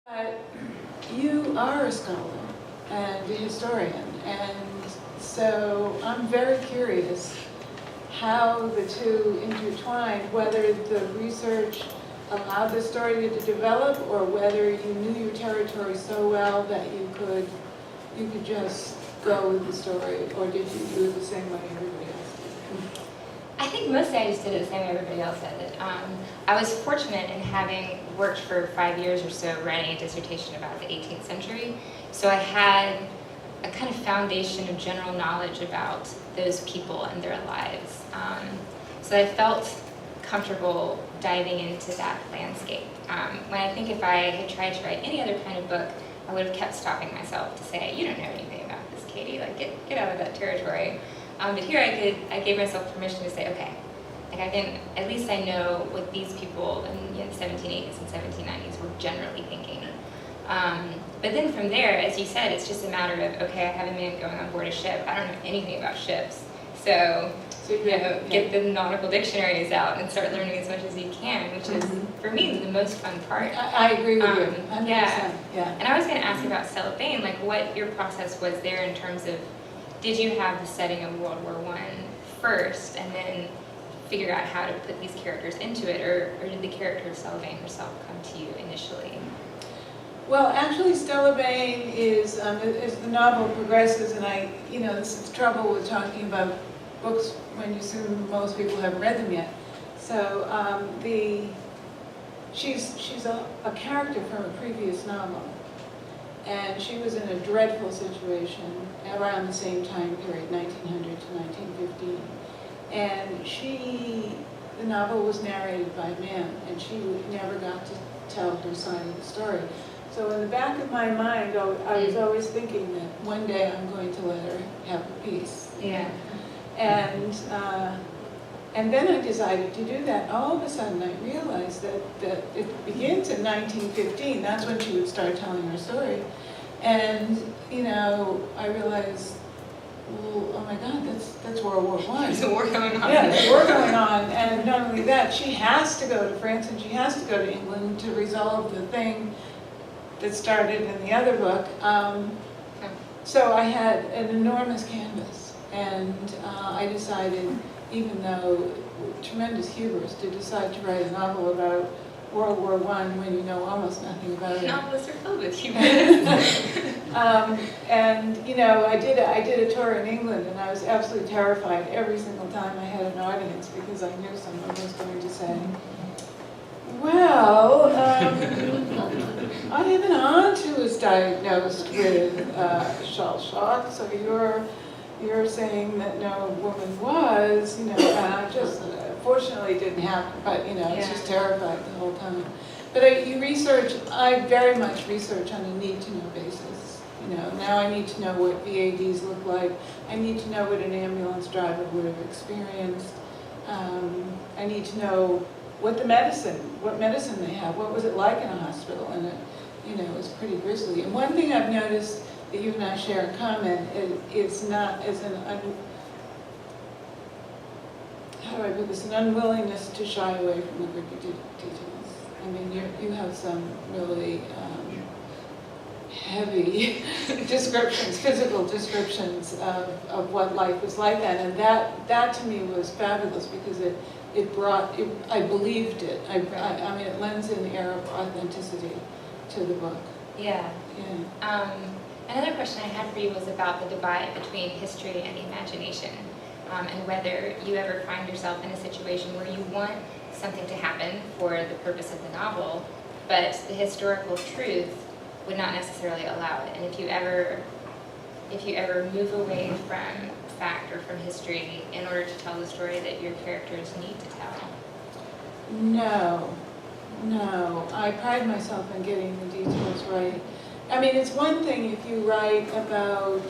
But you are a scholar and a historian, and so I'm very curious how the two intertwined, whether the research allowed the story to develop or whether you knew your territory so well that you could just go with the story, or did you do it the same way everybody else did? I think mostly I just did it the same way everybody else did it. I was fortunate in having worked for 5 years or so writing a dissertation about the 18th century, so I had a kind of foundation of general knowledge about those people and their lives. So I felt comfortable diving into that landscape. When I think if I had tried to write any other kind of book, I would have kept stopping myself to say, you don't know anything about this, Katie, like get out of that territory. But here I gave myself permission to say, okay, like at least I know what these people in the 1780s and 1790s were generally thinking. But then from there, as you said, it's just a matter of, okay, I have a man going on board a ship. I don't know anything about ships. So get the nautical dictionaries out and start learning as much as you can, which is, for me, the most fun part. I agree with you, 100%. Yeah. Yeah. And I was going to ask you about STELLA BAIN, like what your process was there in terms of, did you have the setting of World War I first and then figure out how to put these characters into it, or did the character of STELLA BAIN herself come to you initially? Well, actually, STELLA BAIN is, as the novel progresses, and this is the trouble with talking about books when you assume most people haven't read them yet. So she's a character from a previous novel, and she was in a dreadful situation around the same time period, 1900 to 1915. And the novel was narrated by a man, and she never got to tell her side of the story. So in the back of my mind, I was always thinking that one day I'm going to let her have a piece. Yeah. And then I decided to do that. All of a sudden I realized that it begins in 1915. That's when she would start telling her story. And, I realized, well, oh my God, that's World War I. There's a war going on. Yeah, there's a war going on. And not only that, she has to go to France and she has to go to England to resolve the thing that started in the other book. So I had an enormous canvas, and I decided, even though tremendous hubris, to decide to write a novel about World War I when you know almost nothing about it. Novelists are filled with hubris. I did a tour in England, and I was absolutely terrified every single time I had an audience, because I knew someone was going to say, well, I have an aunt who was diagnosed with shell shock, so you're saying that no woman was, and I just, fortunately didn't happen, but, I was just terrified the whole time. But I very much research on a need-to-know basis. Now I need to know what VADs look like. I need to know what an ambulance driver would have experienced. I need to know what medicine they have, what was it like in a hospital, and it was pretty grisly. And one thing I've noticed that you and I share in common is not as an unwillingness to shy away from the gritty details. I mean, you have some really heavy descriptions, physical descriptions of what life was like then, and that to me was fabulous, because I believed it. I mean, it lends an air of authenticity to the book. Yeah. Another question I had for you was about the divide between history and imagination, and whether you ever find yourself in a situation where you want something to happen for the purpose of the novel, but the historical truth would not necessarily allow it. And if you ever move away from fact or from history in order to tell the story that your characters need to tell. No. I pride myself in getting the details right. I mean, it's one thing if you write about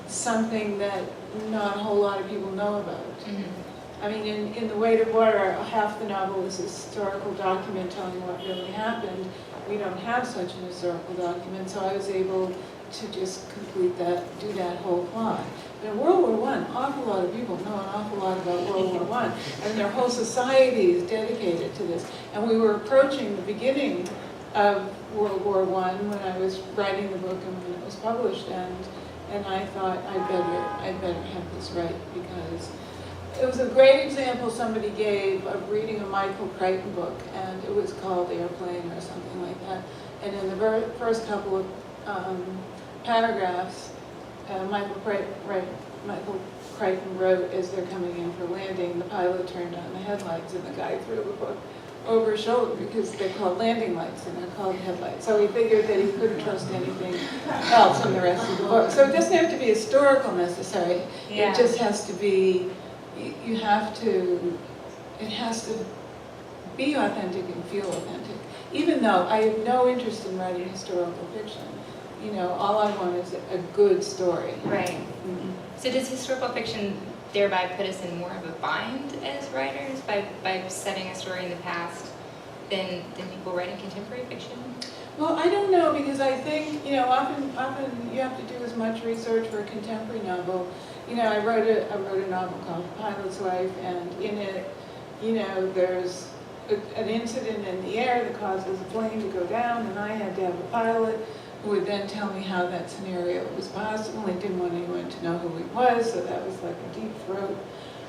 something that not a whole lot of people know about. Mm-hmm. I mean, in The Weight of Water, half the novel is a historical document telling what really happened. We don't have such an historical document, so I was able to just do that whole plot. But in World War I, an awful lot of people know an awful lot about World War I, and their whole society is dedicated to this. And we were approaching the beginning of World War I when I was writing the book and when it was published, and I thought I'd better have this right, because it was a great example somebody gave of reading a Michael Crichton book, and it was called Airplane or something like that. And in the first couple of paragraphs, Michael Crichton wrote, as they're coming in for landing, the pilot turned on the headlights, and the guy threw the book over his shoulder, because they're called landing lights and they're called headlights. So he figured that he couldn't trust anything else in the rest of the book. So it doesn't have to be historical necessarily. Yeah. It just has to be, you have to, it has to be authentic and feel authentic. Even though I have no interest in writing historical fiction. You know, all I want is a good story. Right. Mm-hmm. So does historical fiction thereby put us in more of a bind as writers by setting a story in the past than people writing contemporary fiction? Well, I don't know, because I think, you know, often you have to do as much research for a contemporary novel. You know, I wrote a novel called Pilot's Wife, and in it, you know, there's an incident in the air that causes a plane to go down, and I had to have a pilot who would then tell me how that scenario was possible. I didn't want anyone to know who he was, so that was like a deep throat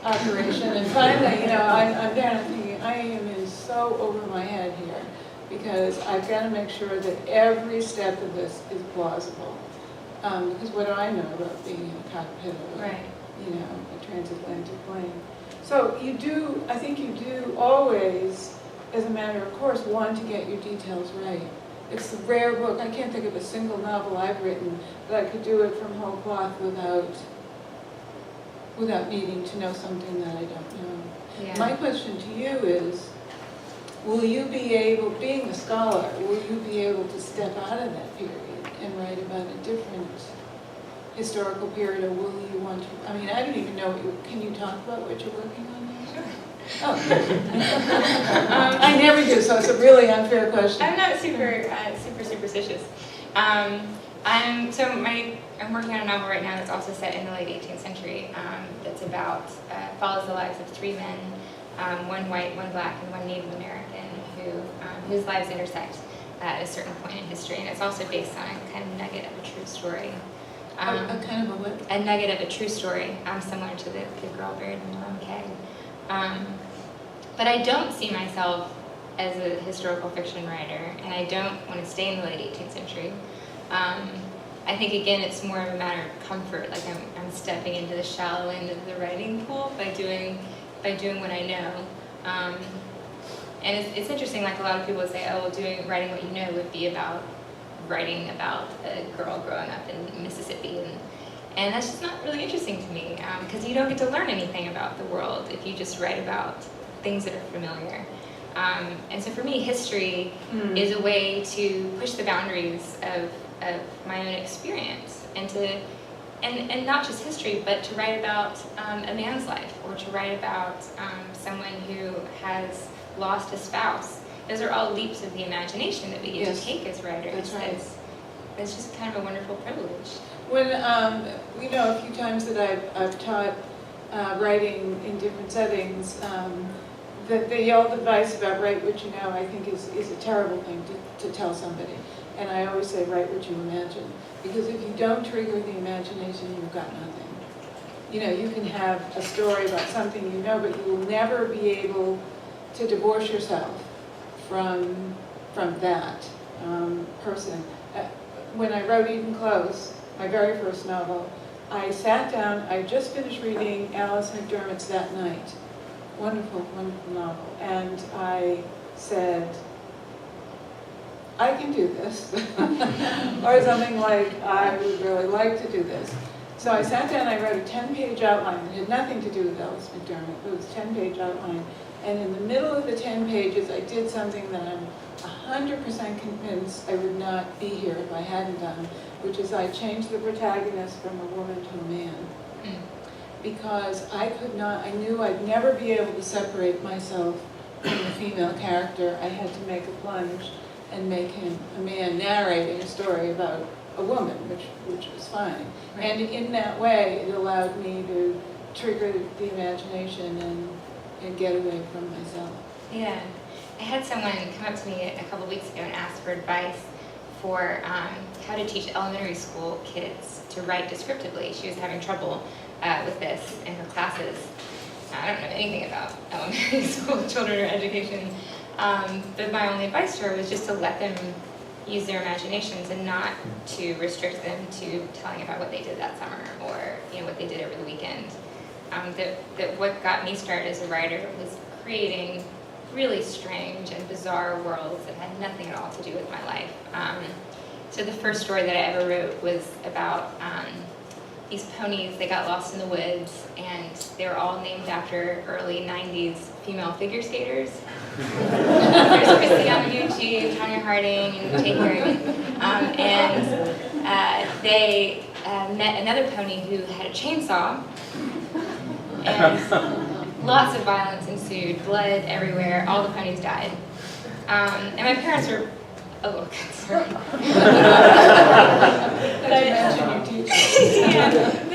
operation. And finally, you know, I'm there and I'm thinking, I am in so over my head here, because I've got to make sure that every step of this is plausible. Because what do I know about being in a cockpit of a, you know, a transatlantic plane? So you do, I think you do always, as a matter of course, want to get your details right. It's a rare book. I can't think of a single novel I've written that I could do it from whole cloth without needing to know something that I don't know. Yeah. My question to you is, will you be able, being a scholar, will you be able to step out of that period and write about a different historical period, or will you want to, I mean, I don't even know, can you talk about what you're working on now? Sure. Oh. I never do, so it's a really unfair question. I'm not super superstitious. I'm working on a novel right now that's also set in the late 18th century. That's about follows the lives of three men, one white, one black, and one Native American, whose lives intersect at a certain point in history. And it's also based on a kind of nugget of a true story. A kind of a what? A nugget of a true story, similar to the girl buried in the keg. But I don't see myself as a historical fiction writer, and I don't want to stay in the late 18th century. I think, again, it's more of a matter of comfort, like I'm stepping into the shallow end of the writing pool by doing what I know. And it's interesting, like a lot of people would say, oh, well, writing what you know would be about writing about a girl growing up in Mississippi, and that's just not really interesting to me, because you don't get to learn anything about the world if you just write about things that are familiar. And so for me, history is a way to push the boundaries of my own experience, and not just history, but to write about a man's life, or to write about someone who has lost a spouse. Those are all leaps of the imagination that we get to take as writers. That's right. It's just kind of a wonderful privilege. When, you know, a few times that I've taught writing in different settings, the old advice about write what you know, I think is a terrible thing to tell somebody. And I always say write what you imagine. Because if you don't trigger the imagination, you've got nothing. You know, you can have a story about something you know, but you will never be able to divorce yourself from that person. When I wrote Eden Close, my very first novel, I sat down, I just finished reading Alice McDermott's That Night. Wonderful, wonderful novel. And I said, I can do this. Or something like, I would really like to do this. So I sat down, I wrote a 10-page outline. It had nothing to do with Alice McDermott. It was a 10-page outline. And in the middle of the 10 pages, I did something that I'm 100% convinced I would not be here if I hadn't done, which is I changed the protagonist from a woman to a man. Because I knew I'd never be able to separate myself from the female character. I had to make a plunge and make him a man narrating a story about a woman, which was fine. Right. And in that way, it allowed me to trigger the imagination and get away from myself. Yeah. I had someone come up to me a couple weeks ago and ask for advice for how to teach elementary school kids to write descriptively. She was having trouble with this in her classes. I don't know anything about elementary school children or education, but my only advice to her was just to let them use their imaginations and not to restrict them to telling about what they did that summer or what they did over the weekend. That what got me started as a writer was creating really strange and bizarre worlds that had nothing at all to do with my life. So the first story that I ever wrote was about these ponies. They got lost in the woods, and they were all named after early 90s female figure skaters. There's Christy Yamaguchi, Tanya Harding, and Jay Harriman. They met another pony who had a chainsaw, and lots of violence ensued, blood everywhere, all the ponies died. And my parents were a little concerned. But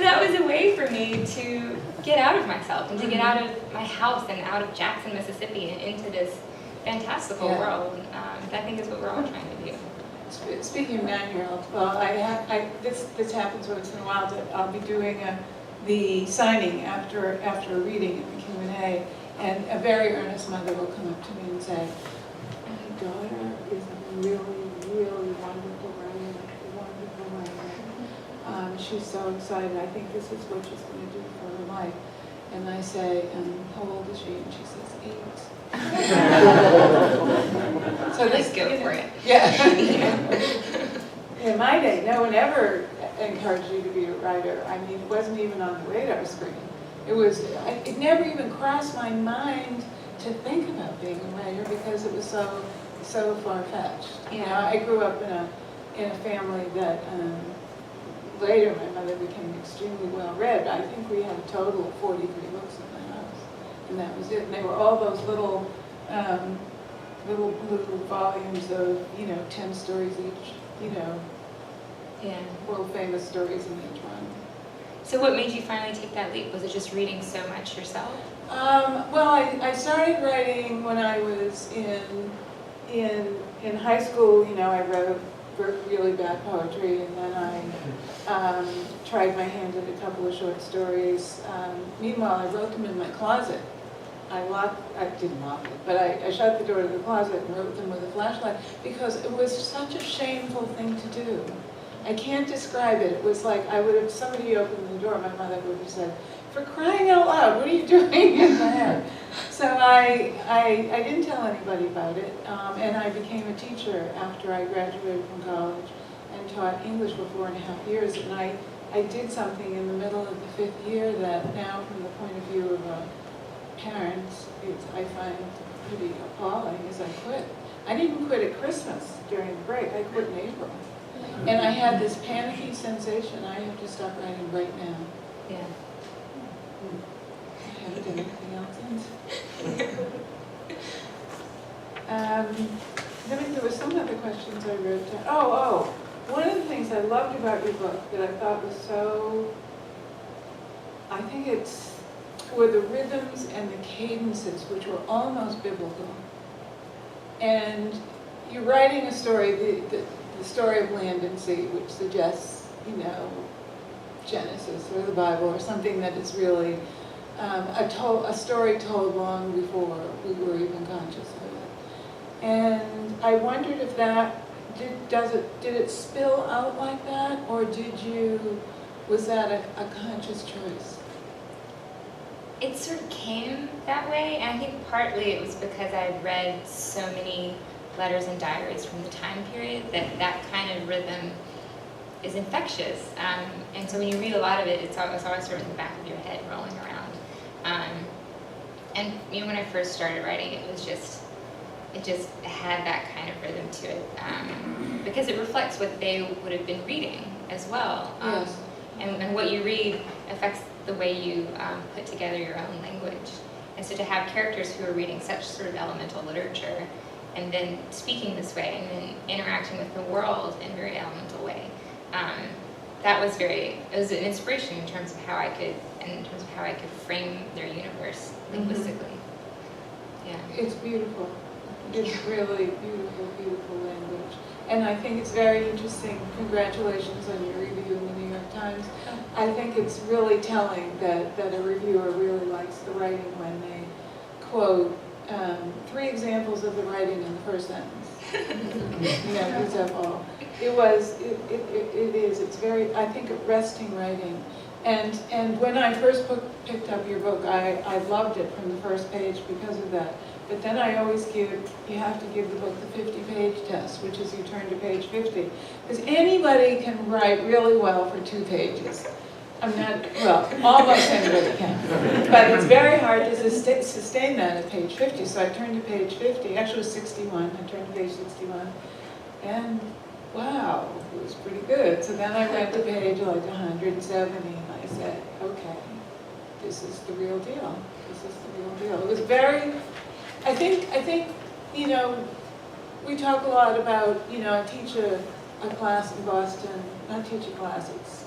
that was a way for me to get out of myself and to get out of my house and out of Jackson, Mississippi, and into this fantastical world. I think is what we're all trying to do. Speaking of 9-year-olds, well, this happens once in a while that I'll be doing the signing after a reading in the Q&A, and a very earnest mother will come up to me and say, "My daughter is a really, really wonderful writer, she's so excited. I think this is what she's going to do for her life." And I say, "How old is she?" And she says, 8. So Let's go for it. Yeah. In my day, no one ever encouraged you to be a writer. I mean, it wasn't even on the radar screen. It never even crossed my mind to think about being a writer because it was so far-fetched. I grew up in a family that later my mother became extremely well-read. I think we had a total of 43 books in my house, and that was it. And they were all those little volumes of 10 stories each. World famous stories in each one. So what made you finally take that leap? Was it just reading so much yourself? Well, I started writing when I was in high school. I wrote really bad poetry, and then I tried my hand at a couple of short stories. Meanwhile, I wrote them in my closet. I didn't lock it, but I shut the door to the closet and wrote them with a flashlight because it was such a shameful thing to do. I can't describe it. It was like somebody opened the door, my mother would have said, "For crying out loud, what are you doing in there?" So I didn't tell anybody about it, and I became a teacher after I graduated from college and taught English for 4.5 years, and I did something in the middle of the 5th year that now, from the point of view of parents, I find pretty appalling, is I quit. I didn't quit at Christmas during the break, I quit in April. And I had this panicky sensation, I have to stop writing right now. Yeah. I haven't done anything else since. There were some other questions I wrote down. One of the things I loved about your book that I thought was I think were the rhythms and the cadences, which were almost biblical. And you're writing a story, the story of land and sea, which suggests, Genesis or the Bible or something that is really a story told long before we were even conscious of it. And I wondered if did it spill out like that, or was that a conscious choice? It sort of came that way, and I think partly it was because I had read so many letters and diaries from the time period that kind of rhythm is infectious. And so when you read a lot of it, it's always sort of in the back of your head rolling around. And when I first started writing, it just had that kind of rhythm to it, because it reflects what they would have been reading as well. Yes. And what you read affects the way you put together your own language. And so to have characters who are reading such sort of elemental literature and then speaking this way and then interacting with the world in a very elemental way, it was an inspiration in terms of how I could frame their universe linguistically. Yeah. It's beautiful. It's really beautiful, beautiful language. And I think it's very interesting. Congratulations on your review in the New York Times. I think it's really telling that a reviewer really likes the writing when they quote 3 examples of the writing in the first sentence. These are all. It's very, I think, arresting writing. And when I first picked up your book, I loved it from the first page because of that. But then I always you have to give the book the 50-page test, which is you turn to page 50. Because anybody can write really well for 2 pages. Almost anybody can. But it's very hard to sustain that at page 50. So I turned to page 50, actually it was 61, I turned to page 61, and wow, it was pretty good. So then I went to page like 170, and I said, okay, this is the real deal. This is the real deal. It was very, I think, we talk a lot about, I teach a class in Boston, not teach a class, it's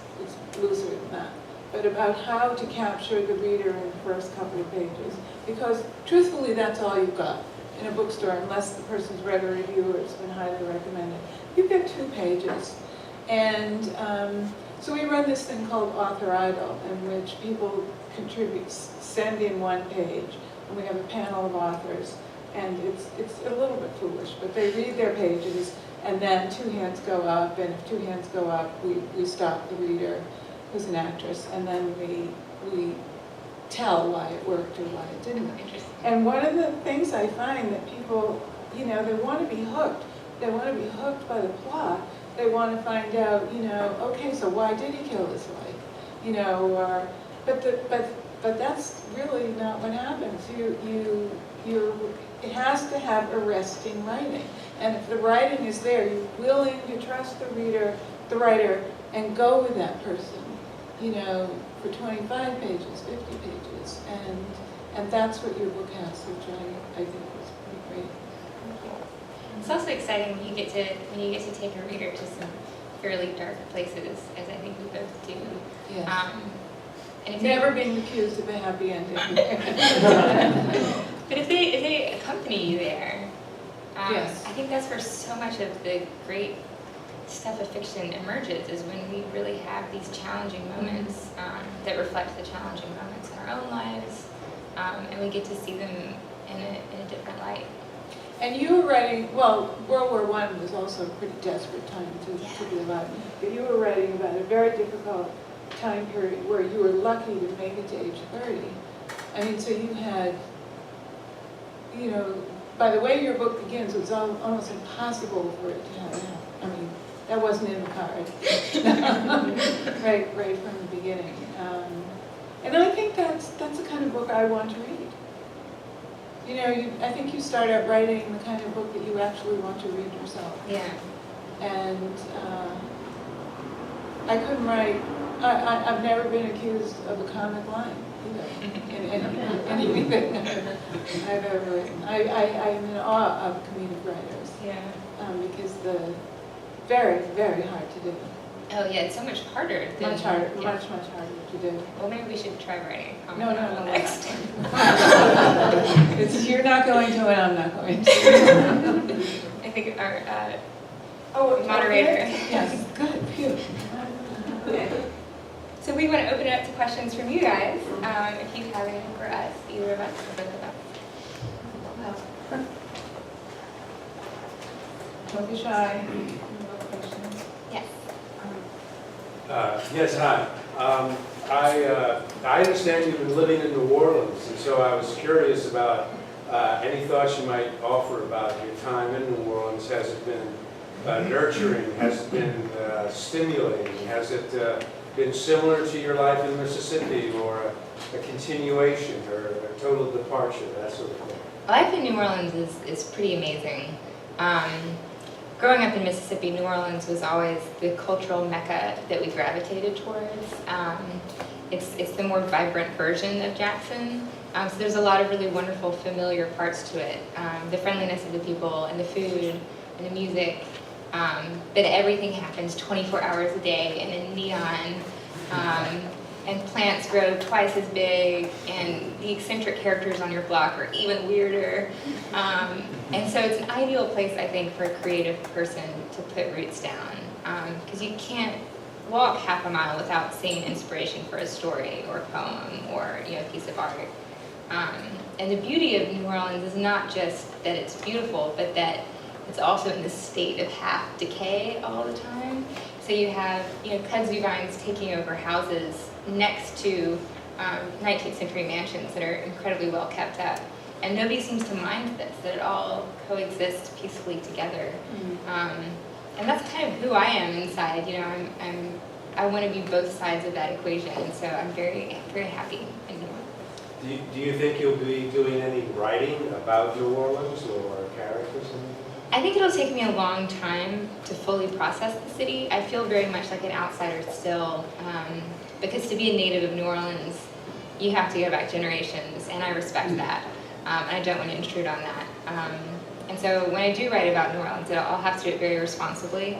looser than that, but about how to capture the reader in the first couple of pages. Because truthfully, that's all you've got in a bookstore, unless the person's read a review or it's been highly recommended. You get 2 pages. And so we run this thing called Author Idol, in which people contribute, send in 1 page, and we have a panel of authors. And it's a little bit foolish, but they read their pages, and then 2 hands go up, and if 2 hands go up, we stop the reader, who's an actress, and then we tell why it worked or why it didn't. And one of the things I find that people, they want to be hooked. They want to be hooked by the plot. They want to find out, okay, so why did he kill his wife? But that's really not what happens. It has to have arresting writing. And if the writing is there, you're willing to trust the reader, the writer, and go with that person, for 25 pages, 50 pages. And that's what your book has, which I think was pretty great. It's also exciting when you get to take a reader to some fairly dark places, as I think we both do. Yes. And Never being accused of a happy ending. But if they accompany you there, yes. I think that's where so much of the great stuff of fiction emerges, is when we really have these challenging moments that reflect the challenging moments in our own lives, and we get to see them in a different light. And you were writing, well, World War I was also a pretty desperate time to be alive, but you were writing about a very difficult time period where you were lucky to make it to age 30. I mean, so you had, by the way your book begins, it's almost impossible for it to have happened. I mean, that wasn't in the card, right from the beginning. And I think that's the kind of book I want to read. I think you start out writing the kind of book that you actually want to read yourself. Yeah. And I couldn't write. I've never been accused of a comic line either in anything I've ever written. I'm in awe of comedic writers. Yeah. Because very, very hard to do. Oh yeah, it's so much harder. Much harder, yeah. much harder to do. Well, maybe we should try writing a comic No, novel next. You're not going to, and I'm not going to. I think our moderator. okay. Yes, good, phew. Okay. So we want to open it up to questions from you guys. If you have any for us, either of us or both of us. Don't be shy. Questions? Yes. Yes, hi. I understand you've been living in New Orleans, and so I was curious about any thoughts you might offer about your time in New Orleans. Has it been nurturing? Has it been stimulating? Has it been similar to your life in Mississippi, or a continuation, or a total departure, that sort of thing? Life in New Orleans is pretty amazing. Growing up in Mississippi, New Orleans was always the cultural mecca that we gravitated towards. It's the more vibrant version of Jackson. So there's a lot of really wonderful, familiar parts to it. The friendliness of the people, and the food, and the music. But everything happens 24 hours a day, and in neon. and plants grow twice as big, and the eccentric characters on your block are even weirder. And so it's an ideal place, I think, for a creative person to put roots down, because you can't walk half a mile without seeing inspiration for a story or a poem or a piece of art. And the beauty of New Orleans is not just that it's beautiful, but that it's also in this state of half decay all the time. So you have kudzu vines taking over houses next to 19th century mansions that are incredibly well kept up. And nobody seems to mind this, that it all coexists peacefully together. And that's kind of who I am inside. I want to be both sides of that equation, and so I'm very, very happy in New Orleans. Do you think you'll be doing any writing about New Orleans or characters? I think it'll take me a long time to fully process the city. I feel very much like an outsider still, because to be a native of New Orleans, you have to go back generations, and I respect that. And I don't want to intrude on that. And so when I do write about New Orleans, I'll have to do it very responsibly.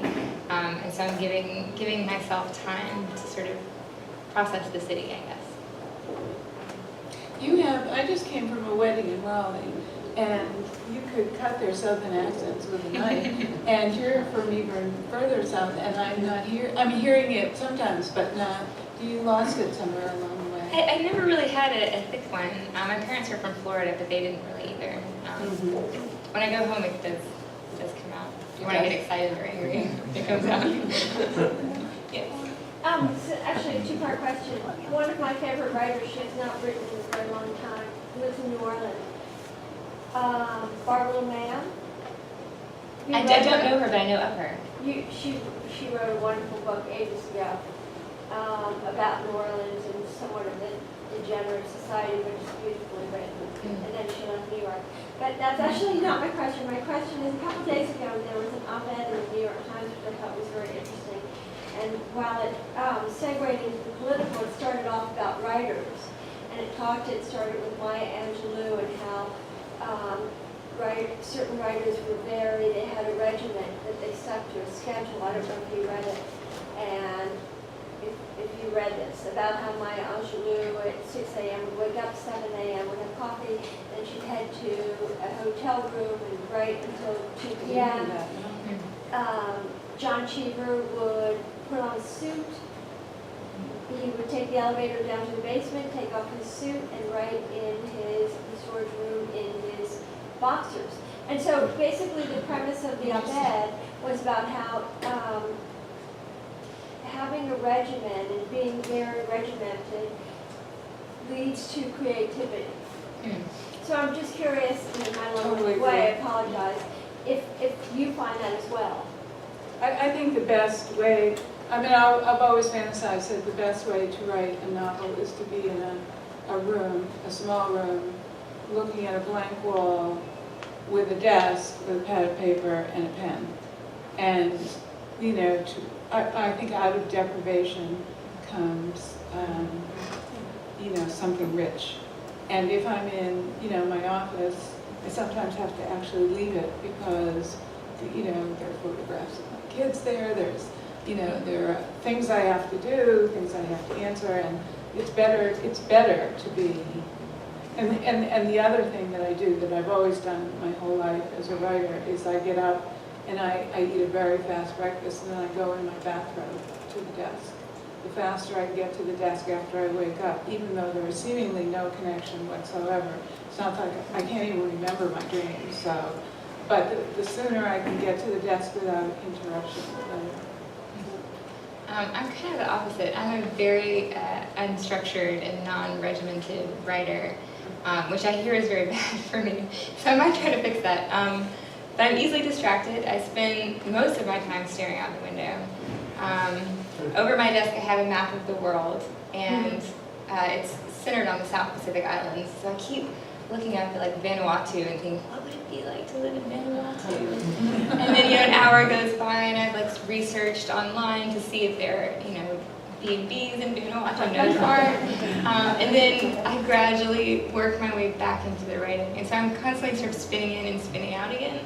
And so I'm giving myself time to sort of process the city, I guess. I just came from a wedding in Raleigh, and you could cut their southern accents with a knife, and you're from even further south, and I'm hearing it sometimes, but not, you lost it somewhere along the way. I never really had a thick one. My parents are from Florida, but they didn't really either. When I go home, it does come out. You want to get excited or angry, it comes out. Yes. So actually, a two-part question. One of my favorite writers, she has not written in a very long time, lives in New Orleans. Barbara Mann. I don't know her, but I know of her. She wrote a wonderful book ages ago about New Orleans and somewhat of a degenerate society, which is beautifully written. And then she left New York. But that's actually not my question. My question is, a couple of days ago, there was an op-ed in the New York Times, which I thought was very interesting. And while it segued into the political, it started off about writers. And it started with Maya Angelou and how certain writers were they had a regiment that they stuck to, a schedule. I don't know if you read it. And if you read this, about how Maya Angelou at 6 a.m. would wake up 7 a.m., would have coffee, then she'd head to a hotel room and write until 2 p.m. John Cheever would put on a suit. He would take the elevator down to the basement, take off his suit, and write in his storage room in his boxers. And so basically the premise of the op-ed was about how having a regimen and being very regimented leads to creativity. So I'm just curious, in my long way, I apologize, if you find that as well. I think the best way, I've always fantasized that the best way to write a novel is to be in a room, a small room, looking at a blank wall with a desk, with a pad of paper and a pen. And, I think out of deprivation comes, something rich. And if I'm in, my office, I sometimes have to actually leave it because, there are photographs of my kids there, there are things I have to do, things I have to answer, and it's better to be. And the other thing that I do that I've always done my whole life as a writer is I get up and I eat a very fast breakfast, and then I go in my bathrobe to the desk. The faster I get to the desk after I wake up, even though there is seemingly no connection whatsoever. It's not like I can't even remember my dreams. So, but the sooner I can get to the desk without interruption, the better. I'm kind of the opposite. I'm a very unstructured and non-regimented writer, which I hear is very bad for me. So I might try to fix that. But I'm easily distracted. I spend most of my time staring out the window. Over my desk I have a map of the world, and it's centered on the South Pacific Islands. So I keep looking up at Vanuatu and thinking, what would it be like to live in Vanuatu? And then an hour goes by and I've researched online to see if there are B&Bs in Vanuatu, no far. And then I gradually work my way back into the writing. And so I'm constantly sort of spinning in and spinning out again.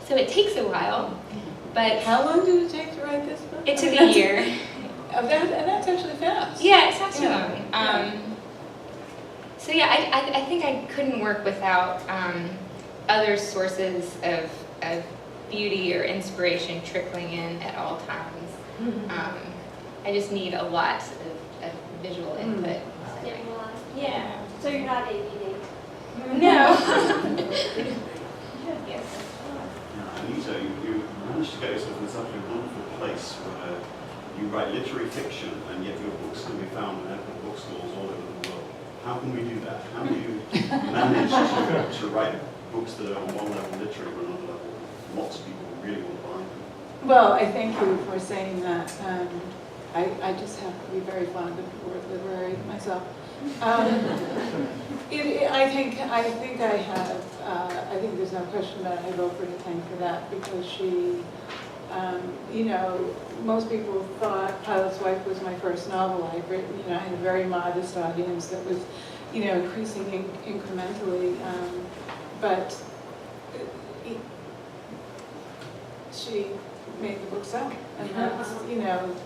So it takes a while, but... How long did it take to write this book? It took a year. And that's actually fast. Yeah, it's not too Yeah. long. So yeah, I think I couldn't work without other sources of beauty or inspiration trickling in at all times. I just need a lot of visual input. Stimuli. Yeah. So you're not ADD? No. Yes. Yeah, Anita, you managed to get yourself in such a wonderful place where you write literary fiction and yet your books can be found in every bookstores all over the world. How can we do that? How do you manage to write books that are on one level literary but on another level lots of people really want to buy them? Well, I thank you for saying that. I just have to be very fond of the word literary myself. I think there's no question that I have Oprah to thank for that, because she, most people thought Pilot's Wife was my first novel I'd written. I had a very modest audience that was, increasing incrementally, but she made the book sell, and that's,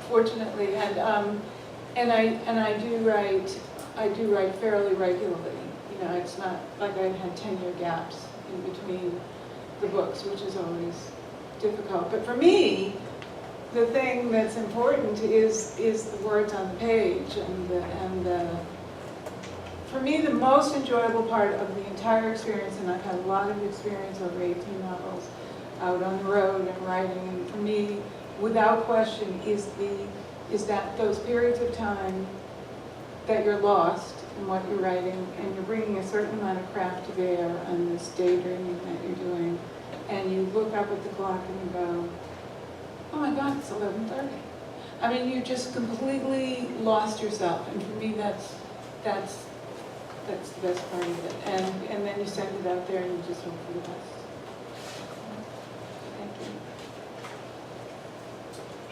fortunately, and I do write fairly regularly. It's not like I've had 10-year gaps in between the books, which is always difficult. But for me, the thing that's important is the words on the page, for me, the most enjoyable part of the entire experience, and I've had a lot of experience over 18 novels, out on the road and writing, and for me, without question, is that those periods of time that you're lost in what you're writing, and you're bringing a certain amount of craft to bear on this daydreaming that you're doing, and you look up at the clock and you go, oh my God, it's 11:30. I mean, you just completely lost yourself, and for me, that's the best part of it. And then you send it out there and you just hope for the best.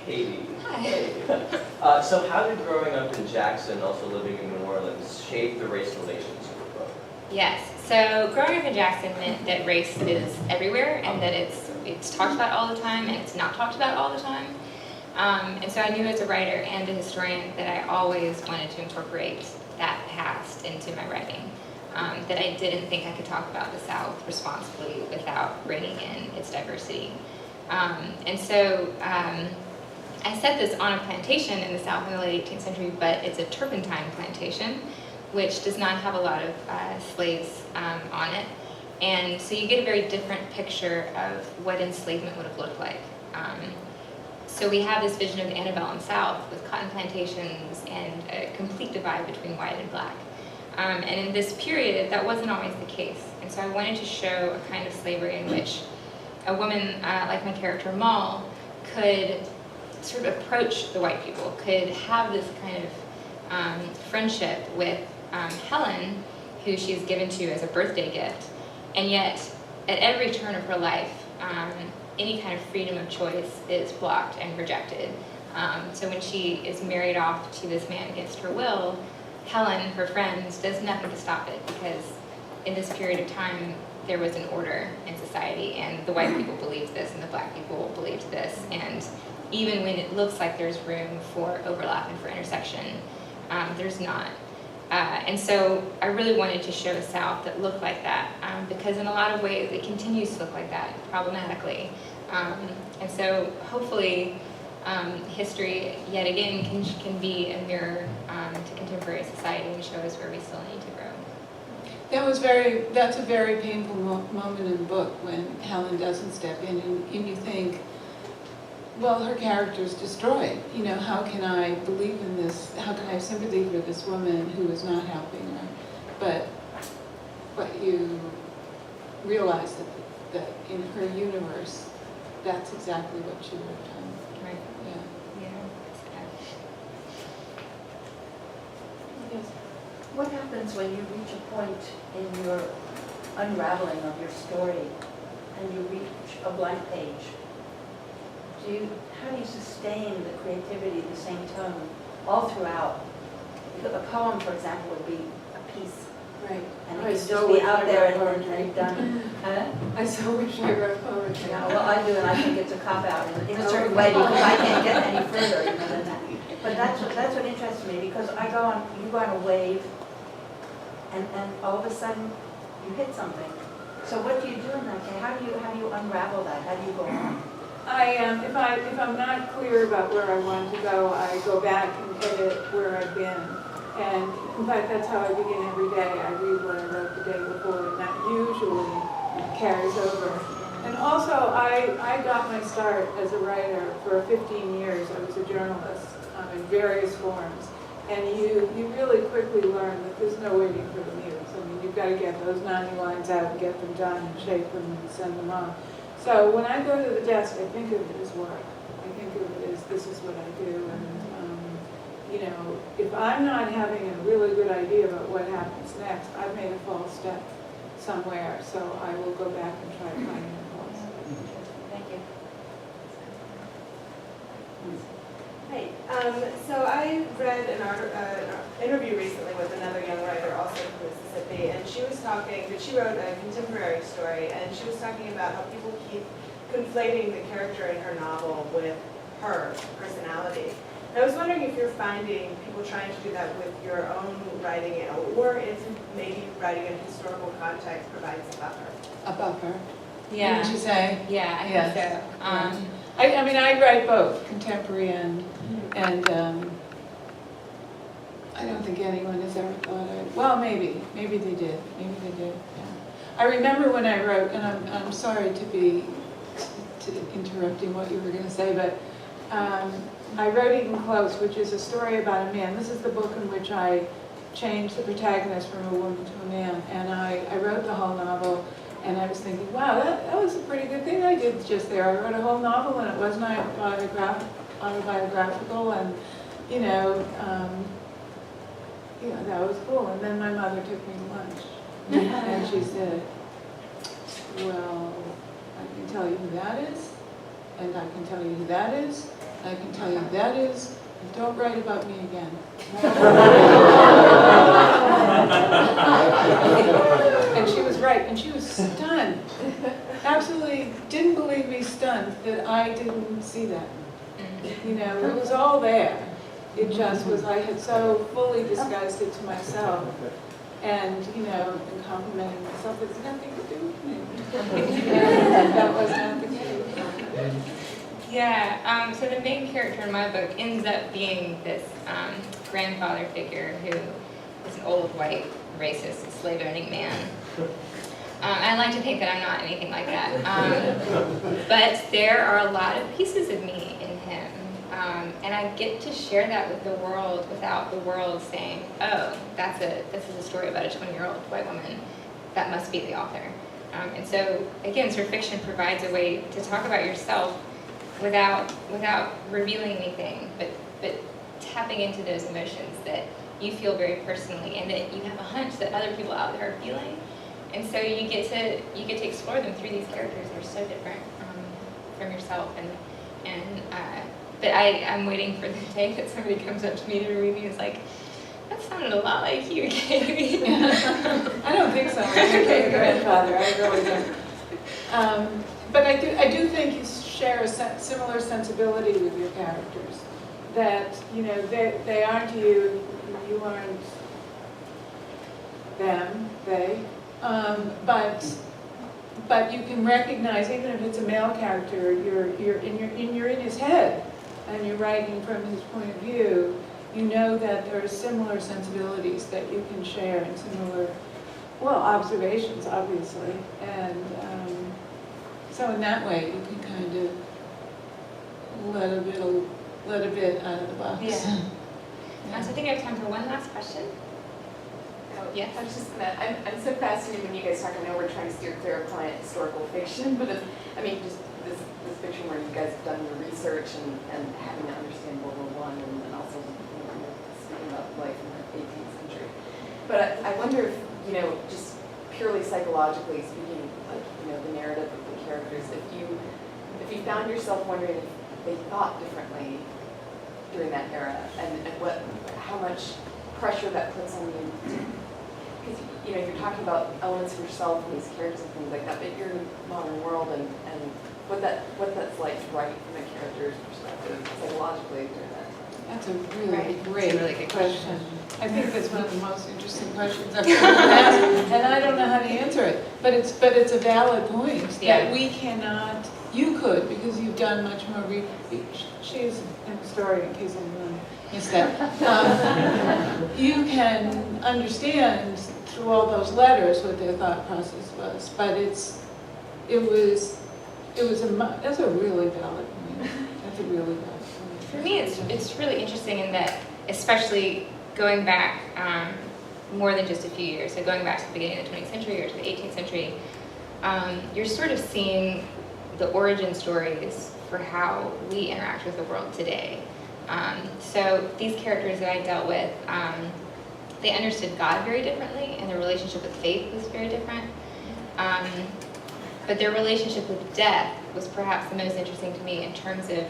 Katy. Hi. So how did growing up in Jackson, also living in New Orleans, shape the race relations of your book? Yes. So growing up in Jackson meant that race is everywhere, and that it's talked about all the time, and it's not talked about all the time. And so I knew as a writer and a historian that I always wanted to incorporate that past into my writing. That I didn't think I could talk about the South responsibly without bringing in its diversity. And so I set this on a plantation in the South in the late 18th century, but it's a turpentine plantation, which does not have a lot of slaves on it. And so you get a very different picture of what enslavement would have looked like. So we have this vision of the antebellum South with cotton plantations and a complete divide between white and black. And in this period, that wasn't always the case. And so I wanted to show a kind of slavery in which a woman, like my character Moll, could sort of approach the white people, could have this kind of friendship with Helen, who she's given to as a birthday gift. And yet, at every turn of her life, any kind of freedom of choice is blocked and rejected. So when she is married off to this man against her will, Helen, her friend, does nothing to stop it, because in this period of time, there was an order in society, and the white people believed this, and the black people believed this, and even when it looks like there's room for overlap and for intersection, there's not. And so I really wanted to show a South that looked like that, because in a lot of ways it continues to look like that, problematically. And so hopefully history, yet again, can be a mirror to contemporary society and show us where we still need to grow. That's a very painful moment in the book when Helen doesn't step in, and you think, well, her character's destroyed. How can I believe in this? How can I have sympathy for this woman who is not helping her? But you realize that in her universe, that's exactly what she would have done. Right. Yeah. Yeah. Yes. What happens when you reach a point in your unraveling of your story and you reach a blank page? How do you sustain the creativity, the same tone, all throughout? Because a poem, for example, would be a piece, Right. and it I could so just be wish out I there wrote and poetry. done. Huh? I so wish I wrote poetry. Yeah, well, I do, and I think it's a cop-out in a certain way, because I can't get any further than that. But that's what interests me, because you go on a wave, and all of a sudden, you hit something. So what do you do in that case? How do you unravel that? How do you go on? If I'm not clear about where I want to go, I go back and edit where I've been. And in fact, that's how I begin every day. I read what I wrote the day before, and that usually carries over. And also, I got my start as a writer for 15 years. I was a journalist in various forms. And you really quickly learn that there's no waiting for the muse. I mean, you've got to get those 90 lines out and get them done and shape them and send them off. So when I go to the desk, I think of it as work. I think of it as this is what I do. And, you know, if I'm not having a really good idea about what happens next, I've made a false step somewhere. So I will go back and try to find that false step. Thank you. Hey, so I read an interview recently with another young writer, also from Mississippi, and she was talking, but she wrote a contemporary story, and she was talking about how people keep conflating the character in her novel with her personality. And I was wondering if you're finding people trying to do that with your own writing, or if maybe writing in historical context provides a buffer. A buffer. Yeah. Didn't you say? Yeah, I Yes. think so. I mean, I write both contemporary and I don't think anyone has ever thought well, maybe they did. Yeah. I remember when I wrote, and I'm sorry to be interrupting what you were going to say, but I wrote Even Close, which is a story about a man. This is the book in which I changed the protagonist from a woman to a man, and I wrote the whole novel. And I was thinking, wow, that was a pretty good thing I did just there. I wrote a whole novel, and it wasn't autobiographical, and you know, that was cool. And then my mother took me to lunch, and she said, well, I can tell you who that is, and I can tell you who that is, and I can tell you who that is, and don't write about me again. And she was right, and she was stunned. Absolutely didn't believe me, stunned that I didn't see that. You know, it was all there. It just was, I had so fully disguised it to myself. And, you know, been complimenting myself, it's nothing to do with me. And that was not the case. Yeah, so the main character in my book ends up being this grandfather figure who is an old white racist slave-owning man. I like to think that I'm not anything like that. But there are a lot of pieces of me in him. And I get to share that with the world without the world saying, oh, this is a story about a 20-year-old white woman. That must be the author. And so, again, sort of fiction provides a way to talk about yourself without revealing anything, but tapping into those emotions that you feel very personally and that you have a hunch that other people out there are feeling. And so you get to explore them through these characters. They're so different from yourself. But I'm waiting for the day that somebody comes up to me to read me and is like, that sounded a lot like you, Katy. I don't think so. I'm a grandfather. I really don't. But I do think you share a similar sensibility with your characters. That, you know, they aren't you, you aren't them, they. But you can recognize, even if it's a male character, you're in his head, and you're writing from his point of view. You know that there are similar sensibilities that you can share and similar, observations, obviously. And so in that way, you can kind of let a bit out of the box. Yeah. So I think I have time for one last question. Yes. I was just gonna, I'm so fascinated when you guys talk. I know we're trying to steer clear of client historical fiction, but just this fiction where you guys have done your research and having to understand World War I and also speaking about life in the 18th century. But I wonder if, just purely psychologically speaking, like, the narrative of the characters, if you found yourself wondering if they thought differently during that era and how much pressure that puts on you. Because you're talking about elements of yourself and these characters and things like that, but you're in the modern world and what that's like to write from a character's perspective psychologically during that time. That's a really Right. It's a great really good question. I think that's one of the most interesting questions I've ever asked, and I don't know how to answer it. But it's a valid point Yeah. that we cannot, you could, because you've done much more she's an historian, in case anyone missed that. You can understand through all those letters what their thought process was, but that's a really valid point. That's a really valid point. For me, it's really interesting in that, especially going back more than just a few years, so going back to the beginning of the 20th century or to the 18th century, you're sort of seeing the origin stories for how we interact with the world today. So these characters that I dealt with, they understood God very differently, and their relationship with faith was very different. But their relationship with death was perhaps the most interesting to me in terms of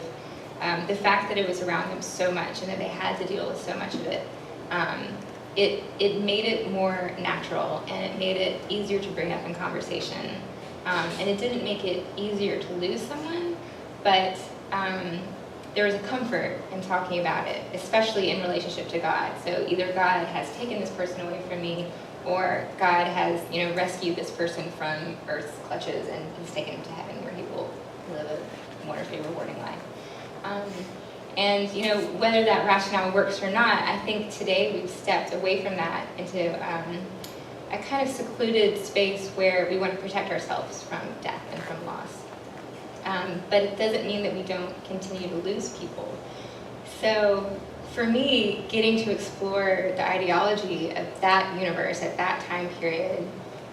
the fact that it was around them so much and that they had to deal with so much of it. It made it more natural, and it made it easier to bring up in conversation. And it didn't make it easier to lose someone, but there was a comfort in talking about it, especially in relationship to God. So either God has taken this person away from me, or God has, rescued this person from Earth's clutches and he's taken him to heaven, where he will live a wonderfully rewarding life. And whether that rationale works or not, I think today we've stepped away from that into a kind of secluded space where we want to protect ourselves from death and from loss. But it doesn't mean that we don't continue to lose people. So for me, getting to explore the ideology of that universe at that time period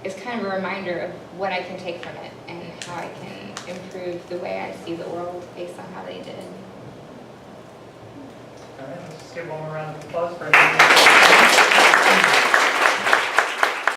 is kind of a reminder of what I can take from it and how I can improve the way I see the world based on how they did. All right, let's just give one more round of applause for everyone.